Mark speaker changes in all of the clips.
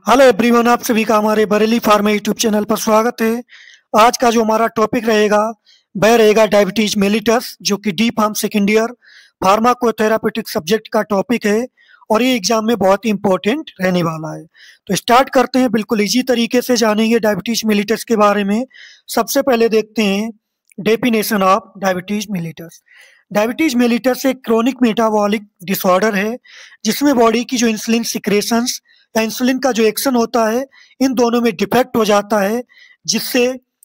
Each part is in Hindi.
Speaker 1: हेलो एवरीवन, आप सभी का हमारे बरेली फार्मा यूट्यूब चैनल पर स्वागत है। आज का जो हमारा टॉपिक रहेगा वह रहेगा डायबिटीज मेलिटस, जो कि D pharm second year pharmacotherapeutic subject का टॉपिक है और ये एग्जाम में बहुत ही इंपॉर्टेंट रहने वाला है। तो स्टार्ट करते हैं, बिल्कुल इजी तरीके से जानेंगे डायबिटीज मेलिटस के बारे में। सबसे पहले देखते हैं definition of diabetes mellitus. Diabetes mellitus एक क्रोनिक मेटाबॉलिक डिसऑर्डर है जिसमें बॉडी की जो इंसुलिन सिक्रेशंस या इंसुलिन का जो एक्शन होता है इन दोनों में डिफेक्ट हो जाता है, जिससे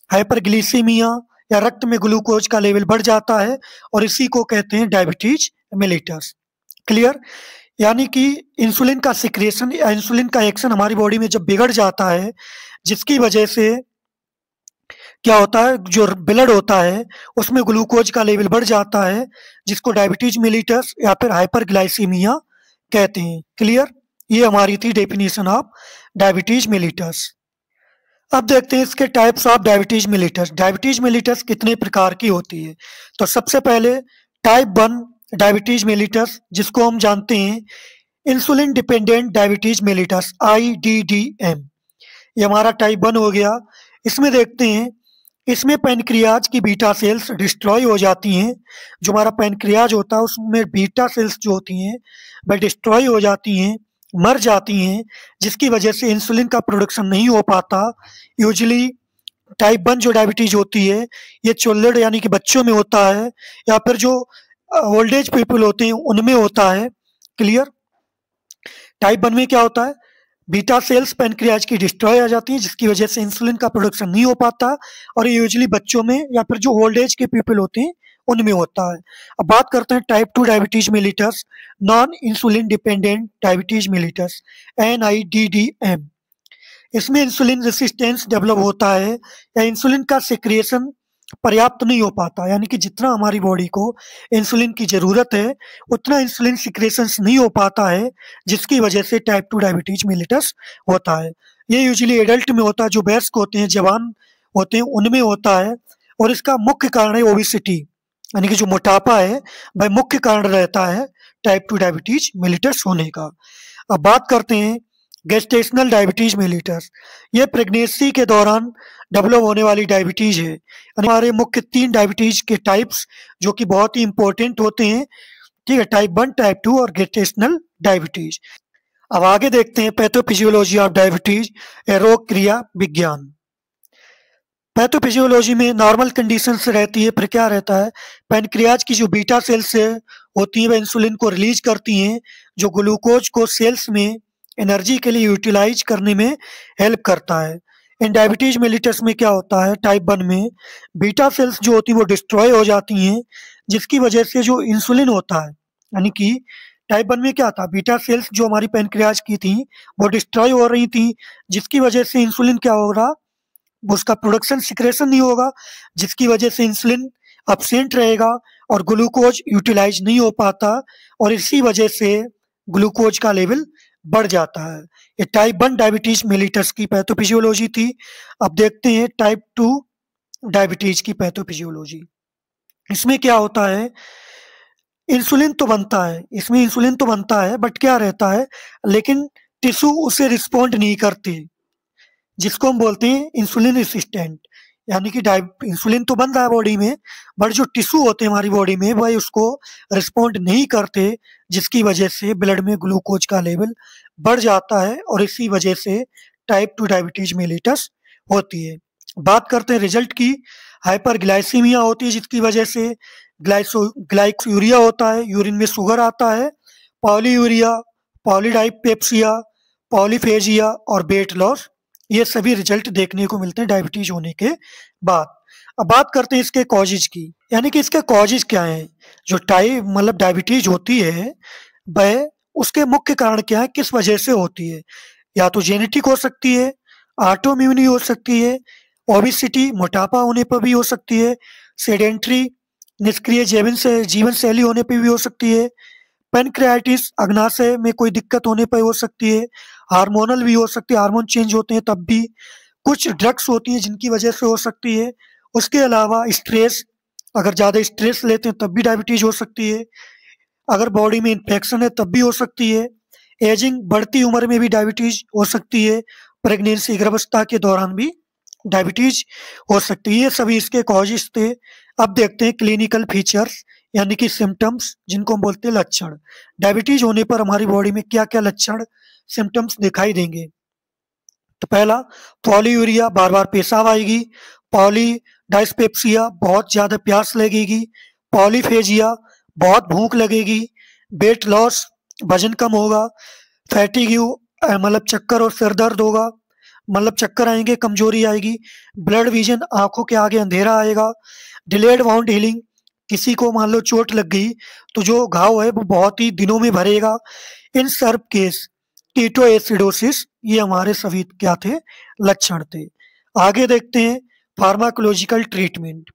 Speaker 1: हाइपरग्लिसीमिया या रक्त में ग्लूकोज का लेवल बढ़ जाता है और इसी को कहते हैं डायबिटीज मेलिटस। क्लियर? यानी कि इंसुलिन का सिक्रेशन या इंसुलिन का एक्शन हमारी बॉडी में जब बिगड़ जाता है, जिसकी वजह से क्या होता है, जो ब्लड होता है उसमें ग्लूकोज का लेवल बढ़ जाता है, जिसको डायबिटीज मेलिटस या फिर हाइपरग्लाइसीमिया कहते हैं। क्लियर? ये हमारी थी डेफिनेशन ऑफ डायबिटीज मेलिटस। अब देखते हैं इसके types of diabetes mellitus. Diabetes mellitus कितने प्रकार की होती है? तो सबसे पहले टाइप 1 डायबिटीज मेलिटस, जिसको हम जानते हैं insulin dependent diabetes mellitus, IDDM। ये हमारा टाइप 1 हो गया। इसमें देखते हैं, इसमें पैनक्रियाज की बीटा सेल्स डिस्ट्रॉय हो जाती हैं। जो हमारा पैनक्रियाज होता है उसमें बीटा सेल्स जो होती हैं वह डिस्ट्रॉय हो जाती हैं, मर जाती हैं, जिसकी वजह से इंसुलिन का प्रोडक्शन नहीं हो पाता। यूजुअली टाइप 1 जो डायबिटीज होती है ये चिल्ड्रन यानी कि बच्चों में होता है या फिर जो ओल्ड एज पीपल होते हैं उनमें होता है। क्लियर? टाइप 1 में क्या होता है, बीटा सेल्स पैनक्रियाज की डिस्ट्रॉय आ जाती है, जिसकी वजह से इंसुलिन का प्रोडक्शन नहीं हो पाता और ये यूजुअली बच्चों में या फिर जो ओल्ड एज के पीपल होते हैं उनमें होता है। अब बात करते हैं type 2 diabetes mellitus, non insulin dependent diabetes mellitus, NIDDM। इसमें इंसुलिन रेसिस्टेंस डेवलप होता है या इंसुलिन का सिक्रिएशन पर्याप्त नहीं हो पाता, यानी कि जितना हमारी बॉडी को इंसुलिन की ज़रूरत है उतना इंसुलिन सिक्रेशंस नहीं हो पाता है, जिसकी वजह से टाइप 2 डायबिटीज मेलिटस होता है। ये यूजुअली एडल्ट में होता है, जो वयस्क होते हैं, जवान होते हैं, उनमें होता है और इसका मुख्य कारण है ओबेसिटी, यानी कि जो मोटापा है वह मुख्य कारण रहता है टाइप 2 डायबिटीज मेलिटस होने का। अब बात करते हैं गेस्टेशनल डायबिटीज मेलिटस। ये प्रेगनेंसी के दौरान डेवलप होने वाली डायबिटीज है। हमारे मुख्य 3 डायबिटीज के टाइप्स जो कि बहुत ही इंपॉर्टेंट होते हैं, ठीक है, टाइप 1, टाइप 2 और गेस्टेशनल डायबिटीज। अब आगे देखते हैं पैथोफिजियोलॉजी ऑफ डायबिटीज, रोग क्रिया विज्ञान। पैथोफिजियोलॉजी में नॉर्मल कंडीशंस रहती है, फिर क्या रहता है, पैनक्रियाज की जो बीटा सेल्स होती हैं वह इंसुलिन को रिलीज करती हैं, जो ग्लूकोज को सेल्स में एनर्जी के लिए यूटिलाइज करने में हेल्प करता है। इन डायबिटीज मेलिटस में क्या होता है, टाइप 1 में बीटा सेल्स जो होती हैं वो डिस्ट्रॉय हो जाती हैं, जिसकी वजह से जो इंसुलिन होता है, यानी कि टाइप 1 में क्या था, बीटा सेल्स जो हमारी पैनक्रियाज की थी वो डिस्ट्रॉय हो रही थी, जिसकी वजह से इंसुलिन क्या हो रहा, उसका प्रोडक्शन सिक्रेशन नहीं होगा, जिसकी वजह से इंसुलिन अब्सेंट रहेगा और ग्लूकोज यूटिलाइज नहीं हो पाता और इसी वजह से ग्लूकोज का लेवल बढ़ जाता है। ये टाइप 1 डायबिटीज मेलिटस की पैथोफिजियोलॉजी थी। अब देखते हैं टाइप 2 डायबिटीज की पैथोफिजियोलॉजी। इसमें क्या होता है, इंसुलिन तो बनता है, इसमें इंसुलिन तो बनता है बट क्या रहता है, लेकिन टिश्यू उसे रिस्पॉन्ड नहीं करती, जिसको हम बोलते हैं इंसुलिन रेसिस्टेंट। यानी कि इंसुलिन तो बन रहा है बॉडी में बट जो टिश्यू होते हैं हमारी बॉडी में वह उसको रिस्पॉन्ड नहीं करते, जिसकी वजह से ब्लड में ग्लूकोज का लेवल बढ़ जाता है और इसी वजह से टाइप 2 डायबिटीज मेलिटस होती है। बात करते हैं रिजल्ट की, हाइपरग्लाइसीमिया होती है, जिसकी वजह से ग्लाइक्यूरिया होता है, यूरिन में शुगर आता है, पॉलीयूरिया, पॉलीडाइपेप्सिया, पॉलीफेजिया और वेट लॉस, ये सभी रिजल्ट देखने को मिलते हैं डायबिटीज होने के बाद। अब बात करते हैं इसके कॉजेज की, यानी कि इसके कॉजेज क्या हैं। जो टाइप मतलब डायबिटीज होती है वह उसके मुख्य कारण क्या है, किस वजह से होती है, या तो जेनेटिक हो सकती है, ऑटोइम्यून हो सकती है, ओबेसिटी मोटापा होने पर भी हो सकती है, सेडेंट्री निष्क्रिय जीवन शैली होने पर भी हो सकती है, पैनक्रियाटिस अग्नाशय में कोई दिक्कत होने पर हो सकती है, हार्मोनल भी हो सकती है, हार्मोन चेंज होते हैं तब भी, कुछ ड्रग्स होती हैं जिनकी वजह से हो सकती है, उसके अलावा स्ट्रेस, अगर ज़्यादा स्ट्रेस लेते हैं तब भी डायबिटीज हो सकती है, अगर बॉडी में इन्फेक्शन है तब भी हो सकती है, एजिंग, बढ़ती उम्र में भी डायबिटीज हो सकती है। प्रेगनेंसी, गर्भावस्था के दौरान भी डायबिटीज हो सकती है। ये सभी इसके कॉजेस थे। अब देखते हैं क्लिनिकल फीचर्स यानी कि सिम्टम्स, जिनको हम बोलते हैं लक्षण। डायबिटीज होने पर हमारी बॉडी में क्या क्या लक्षण, सिम्टम्स दिखाई देंगे। तो पहला, पॉलीयूरिया, बार बार पेशाब आएगी। पॉलीडायस्पेप्सिया, बहुत ज्यादा प्यास लगेगी। पॉलीफेजिया, बहुत भूख लगेगी। वेट लॉस, वजन कम होगा। फैटिग्यू, मतलब चक्कर और सिर दर्द होगा, मतलब चक्कर आएंगे, कमजोरी आएगी। ब्लड विजन, आंखों के आगे अंधेरा आएगा। डिलेड वाउंड हीलिंग, किसी को मान लो चोट लग गई तो जो घाव है वो बहुत ही दिनों में भरेगा। इन सर्व केस कीटोएसिडोसिस, ये हमारे सभी क्या थे, लक्षण थे। आगे देखते हैं फार्माकोलॉजिकल ट्रीटमेंट।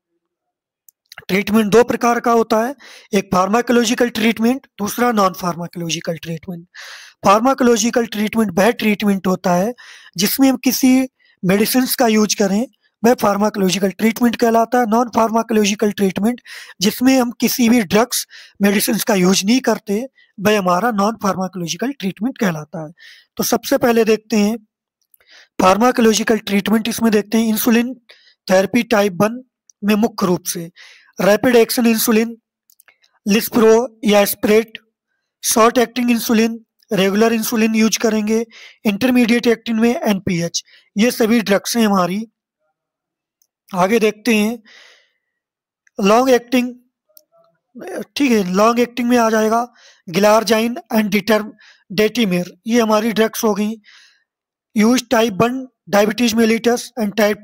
Speaker 1: ट्रीटमेंट दो प्रकार का होता है, एक फार्माकोलॉजिकल ट्रीटमेंट, दूसरा non pharmacological treatment. Pharmacological treatment वह ट्रीटमेंट होता है जिसमें हम किसी मेडिसिन का यूज करें, वह फार्माकोलॉजिकल ट्रीटमेंट कहलाता है। नॉन फार्माकोलॉजिकल ट्रीटमेंट, जिसमें हम किसी भी ड्रग्स मेडिसिन का यूज नहीं करते, वह हमारा नॉन फार्माकोलॉजिकल ट्रीटमेंट कहलाता है। तो सबसे पहले देखते हैं फार्माकोलॉजिकल ट्रीटमेंट। इसमें देखते हैं इंसुलिन थेरेपी टाइप 1 में मुख्य रूप से रैपिड एक्शन इंसुलिन, लिस्प्रो या spread, short acting insulin, regular insulin use करेंगे। इंटरमीडिएट एक्टिंग में एनपीएच, ये सभी ड्रग्स हैं हमारी। आगे देखते हैं लॉन्ग एक्टिंग। ठीक है, लॉन्ग एक्टिंग में आ जाएगा ग्लारजाइन एंड डेटिमिर, ये हमारी ड्रग्स हो गई। Use type 1 diabetes mellitus and type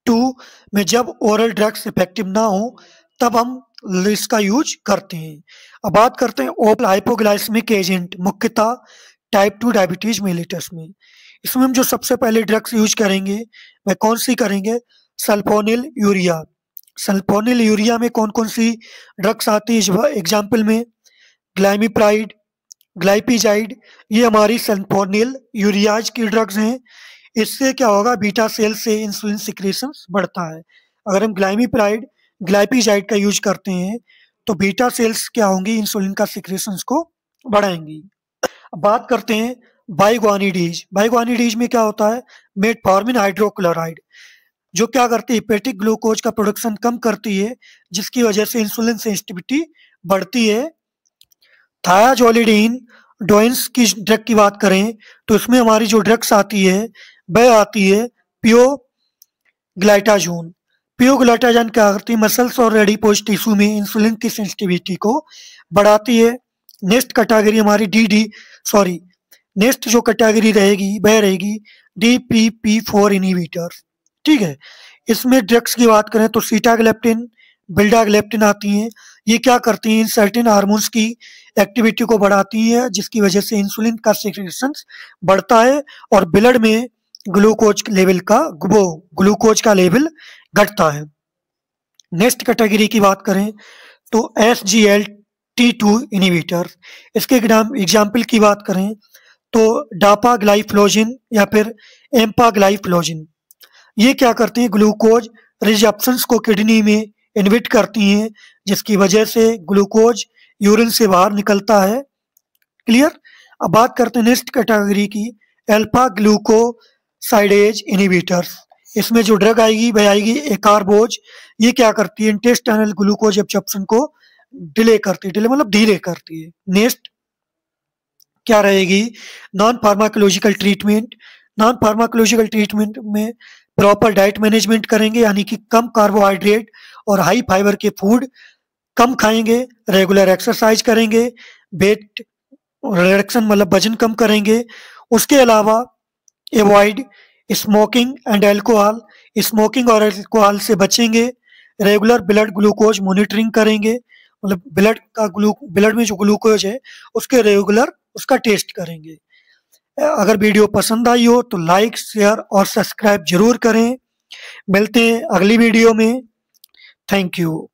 Speaker 1: 2 में जब ओरल ड्रग्स इफेक्टिव ना हो तब हम इसका यूज करते हैं। अब बात करते हैं ओरल हाइपोग्लाइसेमिक एजेंट, मुख्यतः टाइप 2 डायबिटीज मेलिटस में। इसमें हम जो सबसे पहले ड्रग्स यूज करेंगे वह कौन सी करेंगे, सल्फोनिल यूरिया। सल्फोनिल यूरिया में कौन कौन सी ड्रग्स आती है, एग्जाम्पल में ग्लाइमिप्राइड, ग्लाइपिजाइड, ये हमारी सल्फोनिल यूरियाज की ड्रग्स हैं। इससे क्या होगा, बीटा सेल से इंसुलिन सिक्रेशन बढ़ता है। अगर हम ग्लाइमिप्राइड, ग्लाइपिजाइड का यूज करते हैं तो बीटा सेल्स क्या होंगी, इंसुलिन का सिक्रेशन को बढ़ाएंगी। अब बात करते हैं बाइग्वानिडीज। बाइग्वानिडीज में क्या होता है, मेटफॉर्मिन हाइड्रोक्लोराइड, जो क्या करती है, हेपेटिक ग्लूकोज का प्रोडक्शन कम करती है, जिसकी वजह से इंसुलिन सेंसिटिविटी बढ़ती है। थायाजोलिडीन डोइंस की ड्रग की बात करें तो इसमें हमारी जो ड्रग्स आती है वह आती है पियोग्लाइटाजोन। पियोग्लाइटाजोन क्या करती है, मसल्स और रेडिपोज टिश्यू में इंसुलिन की सेंसिटिविटी को बढ़ाती है। नेक्स्ट कैटेगरी हमारी नेक्स्ट जो कैटेगरी रहेगी वह रहेगी DPP4 इनहिबिटर। ठीक है, इसमें ड्रग्स की बात करें तो सीटाग्लेप्टिन, बिल्डाग्लेप्टिन आती हैं। ये क्या करती हैं, सर्टेन हार्मोन्स की एक्टिविटी को बढ़ाती है, जिसकी वजह से इंसुलिन का सिक्रेशन बढ़ता है और ब्लड में ग्लूकोज का लेवल घटता है। नेक्स्ट कैटेगरी की बात करें तो SGLT2 इनहिबिटर। इसके एग्जाम्पल की बात करें तो डापाग्लाइफ्लोजिन या फिर एम्पाग्लाइफ्लोजिन। ये क्या करती हैं, ग्लूकोज रिजप्शंस को किडनी में इनहिबिट करती हैं, जिसकी वजह से ग्लूकोज यूरिन से बाहर निकलता है। क्लियर। अब बात करते हैं नेक्स्ट कैटेगरी की, अल्फा ग्लूकोसाइडेज इनहिबिटर्स। इसमें जो ड्रग आएगी वह आएगी एकार्बोज। ये क्या करती है, इंटेस्टाइनल ग्लूकोज एब्जॉर्प्शन को डिले मतलब धीरे करती है। नेक्स्ट क्या रहेगी, non pharmacological treatment. Non pharmacological treatment में प्रॉपर डाइट मैनेजमेंट करेंगे, यानी कि कम कार्बोहाइड्रेट और हाई फाइबर के फूड कम खाएंगे, रेगुलर एक्सरसाइज करेंगे, वेट रिडक्शन मतलब वजन कम करेंगे। उसके अलावा avoid smoking and alcohol, smoking और अल्कोहल से बचेंगे। रेगुलर ब्लड ग्लूकोज मॉनिटरिंग करेंगे, मतलब ब्लड में जो ग्लूकोज है उसके रेगुलर उसका टेस्ट करेंगे। अगर वीडियो पसंद आई हो तो लाइक, शेयर और सब्सक्राइब जरूर करें। मिलते हैं अगली वीडियो में। Thank you.